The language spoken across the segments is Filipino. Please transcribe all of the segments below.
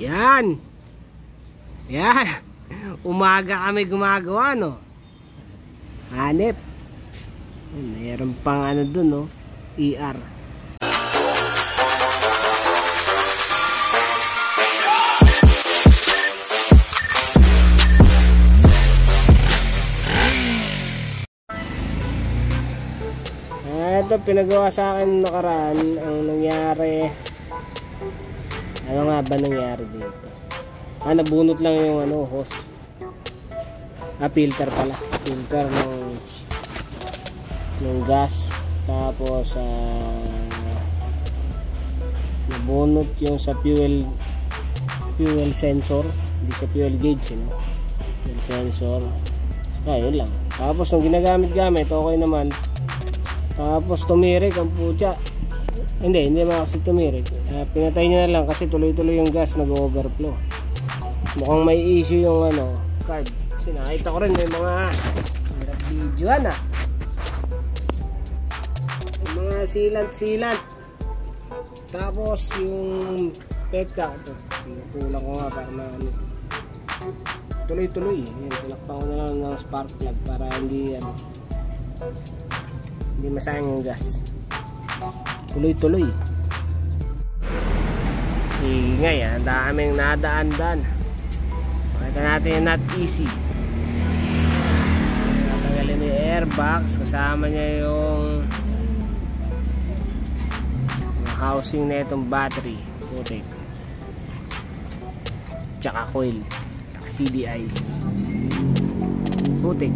Yan. Yan. Umaga kami gumagawa, no? Hanep. Mayroon pang ano dun, no? ER. Ito pinagawa sa akin nakaraan. Ang nangyari, ano nga ba nangyari dito? Nabunot lang yung ano, hose. Filter pala. Filter ng gas. Tapos nabunot yung sa fuel sensor. Hindi sa fuel gauge, no? Fuel sensor. Yun lang. Tapos nung ginagamit-gamit, okay naman. Tapos tumirik ang putya. Hindi kasi tumirik. Pinatay niya na lang kasi tuloy-tuloy yung gas nag-overflow. Mukhang may issue yung ano, carb. Kasi nakita ko rin may mga videoan yung mga silant. Tapos yung peka, pinutulan ko nga para tuloy-tuloy. Tulakpan ko na lang ng spark plug para hindi masayang yung gas. Tuloy-tuloy. Ingay, ang daming nadaan-dan. Makita natin yung not easy. Natanggalin yung airbox. Kasama niya yung housing na itong battery. Putik. Tsaka coil. Tsaka CDI. Putik.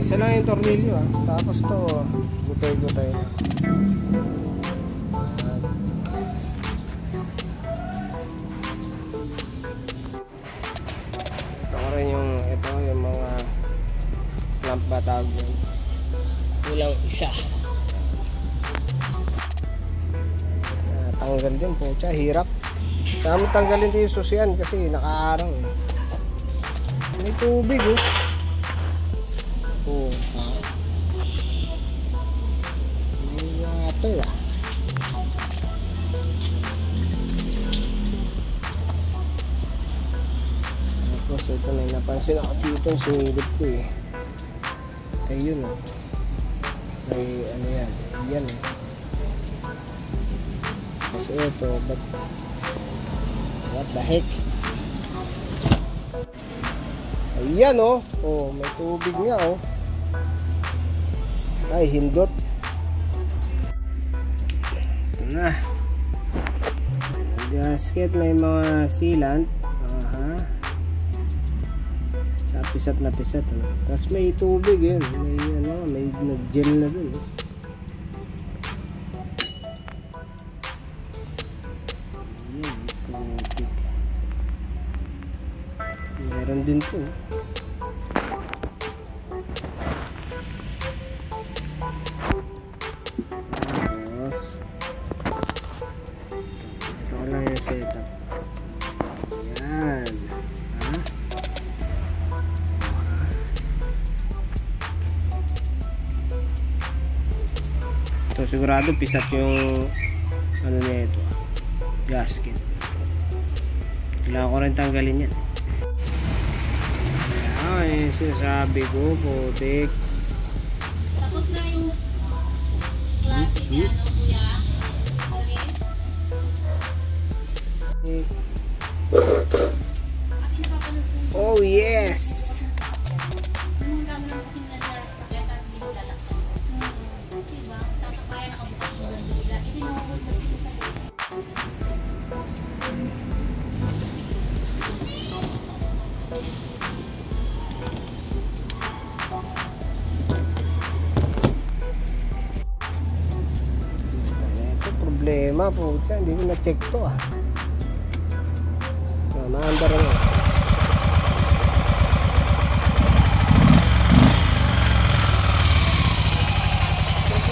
Isa lang yung tornilyo tapos to gutay-gutay na. Ito ko rin yung mga clamp ba tawag yun. Kulang isa. Tanggal din po siya, hirap. Kaya tanggalin din yung susian kasi nakaaraw may tubig Tapos ito na napansin ako dito yung sinilip ko ayun may ano yan kasi ito what the heck ayan may tubig nga ay hindot ito na gasket may mga sealant pisat na pisat tapos may tubig may nag-gel na dun meron din po ito lang yung setup yan ito sigurado pisat yung ano na ito gasket kailangan ko rin tanggalin yan yung sinasabi ko putik tapos na yung klase niya oh yes problema po siya, hindi ko na-check to maandar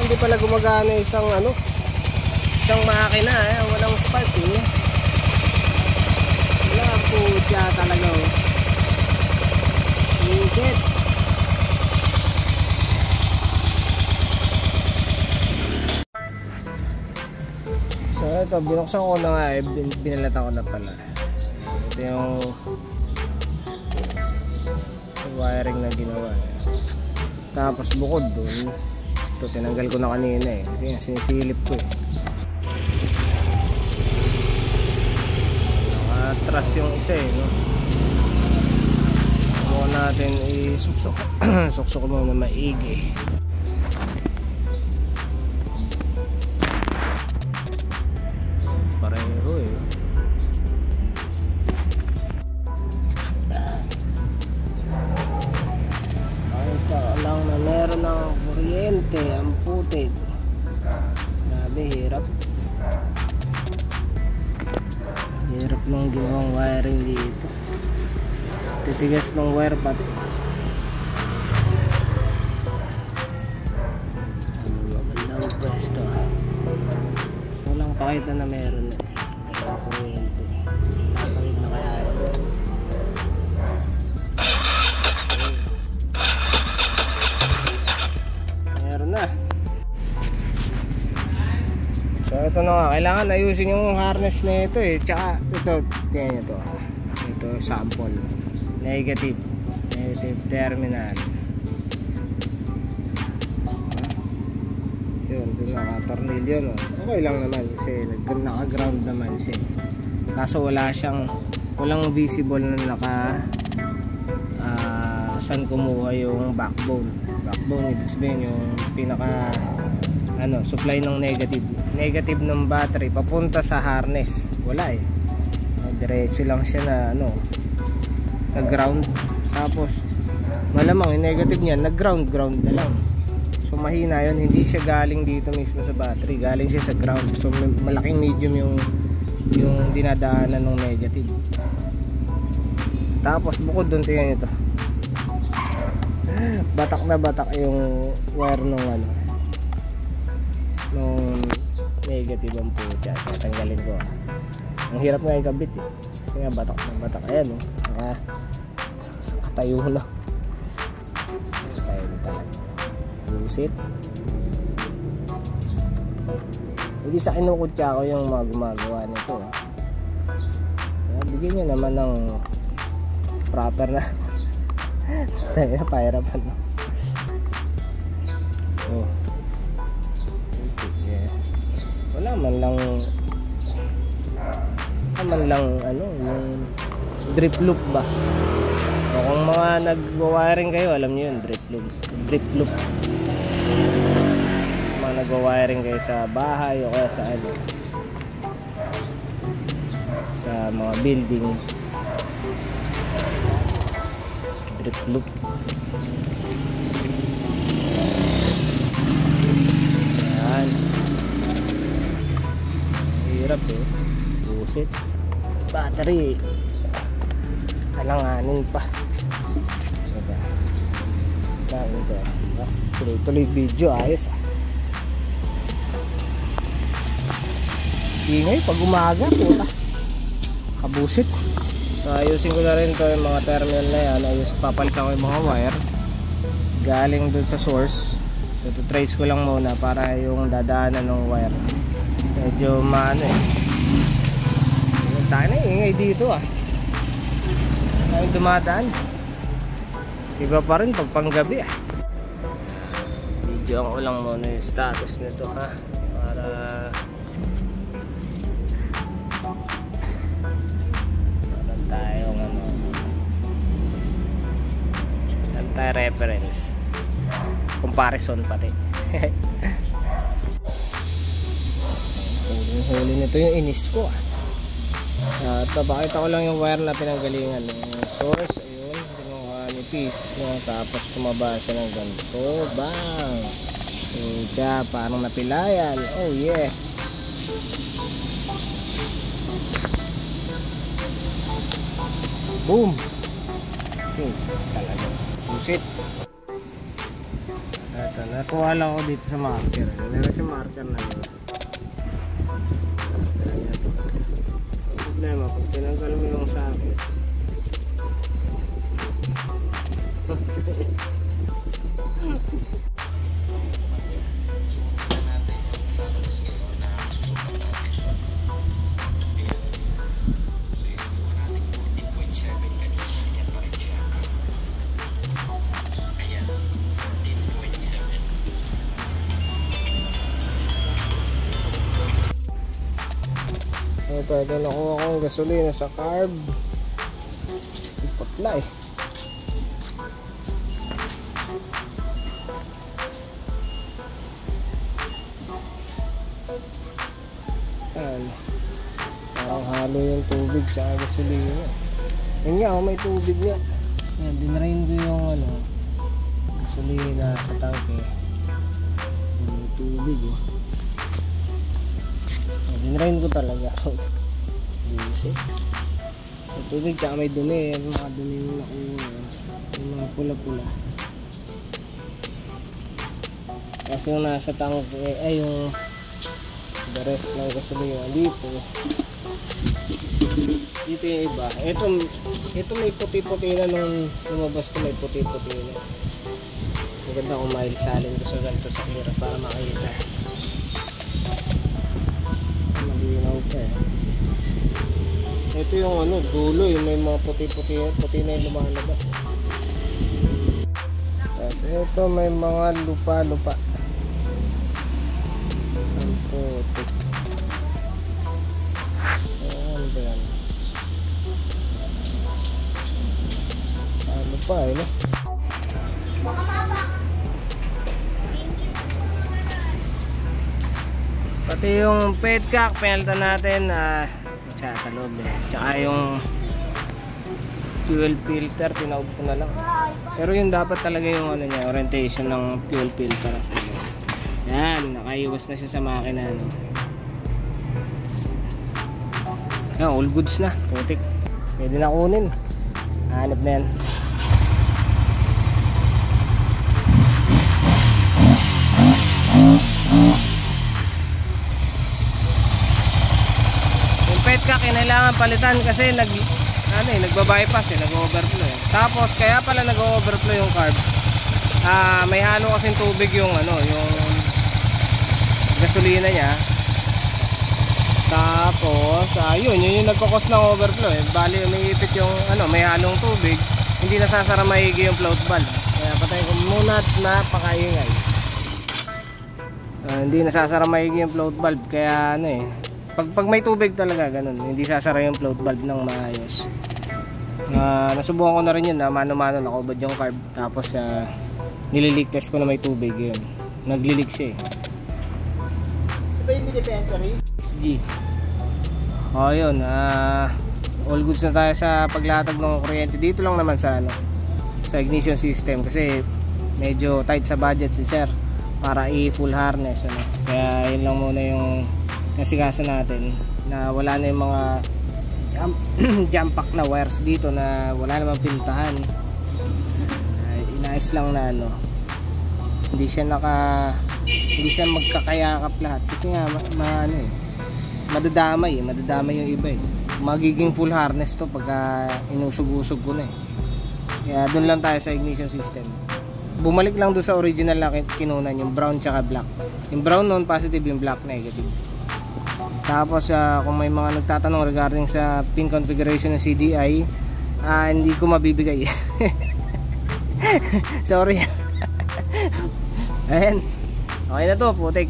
hindi pala gumagana isang makina walang spark wala po siya talaga Ingit. So ito, binuksan ko na nga eh, binalatan ko na pala. Ito yung wiring na ginawa. Tapos bukod dun, ito tinanggal ko na kanina eh, kasi sinisilip ko eh. Nakatras yung isa eh, no? Bukan natin isuksok. Suksok mo na maigi. Pareho eh. Lang na meron ng kuryente ang putik. Grabe, hirap ng ginawang wiring dito. Titigas ng wire pati. Magandang pwesto. So lang pakita na meron na kuryente. Tatawid na kaya na. So ito na nga, kailangan ayusin yung harness na ito eh. Tsaka ito, tingnan nyo to. Ito sample. Negative terminal. Yun, ito naka-tornilyo no. Okay lang naman kasi naka-ground naman siya. Kaso walang visible na saan kumuha yung backbone. Backbone, ibig sabihin yung pinaka supply ng negative ng battery papunta sa harness. Wala eh. Diretso lang siya na na ground. Tapos malamang yung negative niya nag-ground na lang. So mahina yun, hindi siya galing dito mismo sa battery, galing siya sa ground. So malaking medium yung dinadaanan ng negative. Tapos bukod doon, tingnan nyo to. Batak na batak yung wire nung negative ang puta. Tatanggalin ko. Ang hirap nga ikabit eh. Kasi nga batak na batak. Ayan nakatayo na. Tayo na talaga. Busit. Hindi sa kinukutya ko yung mga gumagawa nito. Bigyan nyo naman ng proper na tayo na pahirapan no? Oh. Yeah. Wala man lang yung drip loop ba o kung mga nagwa-wiring kayo, alam nyo yun, drip loop mga nagwa-wiring kayo sa bahay o kaya sa mga building, drip loop. Yan. Hirap eh. Busit. Battery. Alanganin pa. Diba? Tuloy-tuloy video. Ayos ah. Ingay pag umaga. Puta. Kabusit. So, ayusin ko na rin to yung mga terminal na yan. Papalitan ko yung mga wire galing dun sa source. So trace ko lang muna para yung dadaanan ng wire medyo maano eh. Tayo na ingay dito ah. Tayo dumadaan. Iba pa rin pag panggabi ah. Video ko lang muna yung status nito ha, para reference comparison pati. Huli nito yung inis ko at napakita ko lang yung wire na pinanggalingan yung source. Ayun, nipis tapos tumaba siya ng ganito, bang siya parang napilayan. Oh yes, boom. Talaga busit. Ito, nakuha lang ako dito sa marker. Meron si marker na yun. Ang problema, pag tinanggal mo yung socket ito nakuha kong gasolina sa carb. Putla eh. Ayan. Parang halo yung tubig sa gasolina. Yan nga, may tubig nga. Ayan, dinrain ko yung gasolina sa tangke. May tubig oh. Dinrain ko talaga. Buset. May tubig tsaka may dumi. Yung mga dumi yung nakuha. Yung mga pula-pula. Kasi yung nasa tangke ay yung the rest ng gasolina dito. Dito yung iba. Ito may puti-puti na nung lumabas to, may puti-puti na. Maganda kung mailsalin ko sa ganito sa clear para makita. Malinaw pa eh. Ito yung dulo yung may mga puti-puti na yung lumalabas eh. Tapos ito may mga lupa-lupa. Ang puti. Ano ba yan? Ano pa eh no? Pati yung petcock penalta natin sa loob eh. Tsaka yung fuel filter tinaob ko na lang. Pero yung dapat talaga yung niya, orientation ng fuel filter sa loob. Yan, nakaiwas na siya sa makina no? Yan, all goods na, putik. Pwede na kunin. Hanap na yan. Yung petcock kailangan palitan kasi nagba-bypass nag-overflow eh. Tapos kaya pala nag-overflow yung carb. May halo kasing tubig yung yung gasolina niya. Tapos yun yung nagko-cause ng overflow eh. Bali umiipit yung may halong tubig, hindi nasasara maigi yung float valve. Kaya patayin ko muna at napakaingay. Hindi nasasara maigi yung float valve kaya pag may tubig talaga ganun, hindi sasara yung float valve ng maayos. Nasubukan ko na rin yun na mano-mano nakubad yung carb. Tapos nilileak test ko na may tubig yun. Naglileak siya eh. Ito yung mini-pentory? XG. Yun. All goods na tayo sa paglatag ng kuryente. Dito lang naman sa ignition system. Kasi medyo tight sa budget si sir para i-full harness. Kaya yun lang muna yung nasikaso natin. Na wala na yung mga jump pack na wires dito na wala namang pintahan. Inayos lang na hindi siya magkakayakap lahat kasi nga madadamay yung iba eh. Magiging full harness to pagka inusog-usog ko na eh. Kaya doon lang tayo sa ignition system. Bumalik lang doon sa original na kinunan, yung brown tsaka black. Yung brown noon positive, yung black negative. Tapos kung may mga nagtatanong regarding sa pin configuration ng CDI, hindi ko mabibigay. Sorry. Ayan. Okay na to, putik.